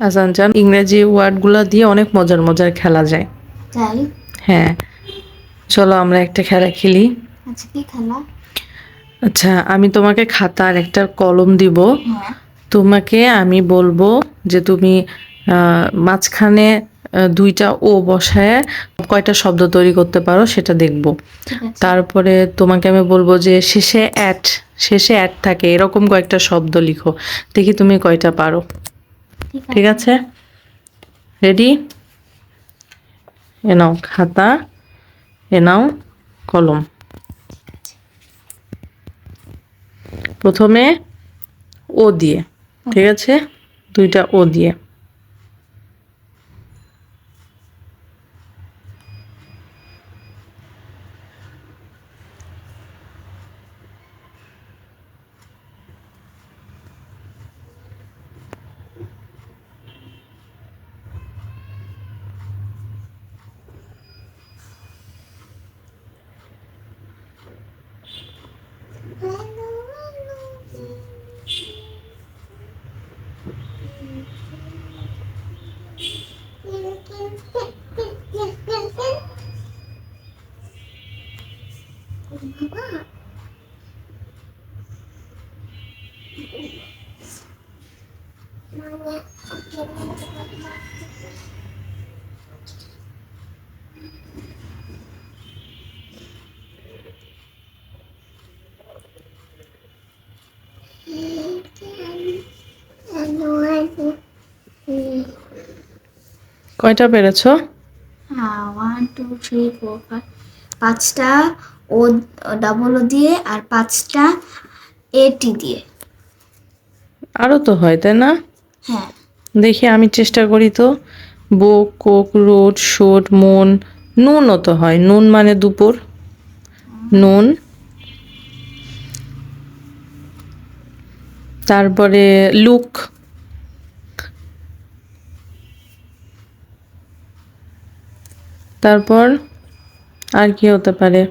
আজান জান ইংরেজি ওয়ার্ডগুলো দিয়ে অনেক মজার মজার খেলা যায়। তাই? হ্যাঁ, চলো আমরা একটা খেলা খেলি। আচ্ছা, কি খেলা? আচ্ছা, আমি তোমাকে খাতা আর একটা কলম দিব। হ্যাঁ, তোমাকে আমি বলবো যে তুমি মাঝখানে দুইটা ও বসায় কয়টা শব্দ তৈরি করতে পারো সেটা দেখব। ঠিক আছে। তারপরে তোমাকে আমি বলবো যে শেষে অ্যাট থাকে এরকম কয়েকটা শব্দ লিখো, দেখি তুমি কয়টা পারো। ঠিক আছে, রেডি? এ নাও খাতা, এ নাও কলম। প্রথমে ও দিয়ে, ঠিক আছে, দুইটা ও দিয়ে। কয়টা পেরেছো? 1 2 3 4 5, 5টা ও ডাবল ও দিয়ে আর 5টা এটি দিয়ে। আরো তো হয়, তাই না? হ্যাঁ, দেখি আমি চেষ্টা করি তো। বুক, কোক, রোড, শোট, মন, নুনও তো হয়। নুন মানে দুপুর, নুন। তারপরে লুক, তারপর আর কি হতে পারে?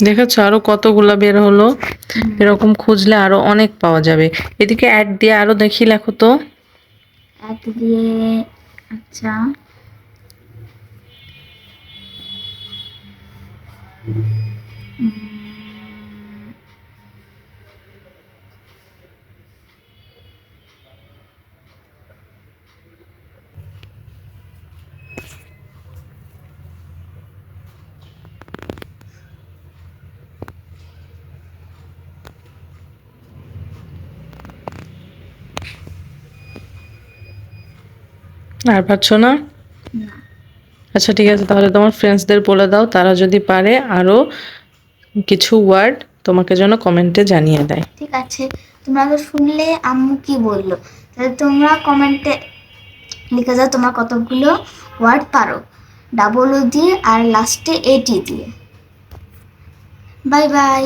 দেখেছো আরো কতগুলা বের হলো। এরকম খুঁজলে আরো অনেক পাওয়া যাবে। এদিকে অ্যাড দিয়ে আরো দেখি, লেখো তো। এক দিয়ে। আচ্ছা, আর পারছো না? না, আচ্ছা ঠিক আছে, তাহলে তোমার ফ্রেন্ডসদের বলে দাও, তারা যদি পারে আরো কিছু ওয়ার্ড তোমাকে যেন কমেন্টে জানিয়ে দেয়। ঠিক আছে। তোমরা তো শুনলে আম্মু কি বললো, তাহলে তোমরা কমেন্টে লিখে যাও তোমরা কতগুলো ওয়ার্ড পারো ডাবল ও দিয়ে আর লাস্টে এটি দিয়ে। Bye bye.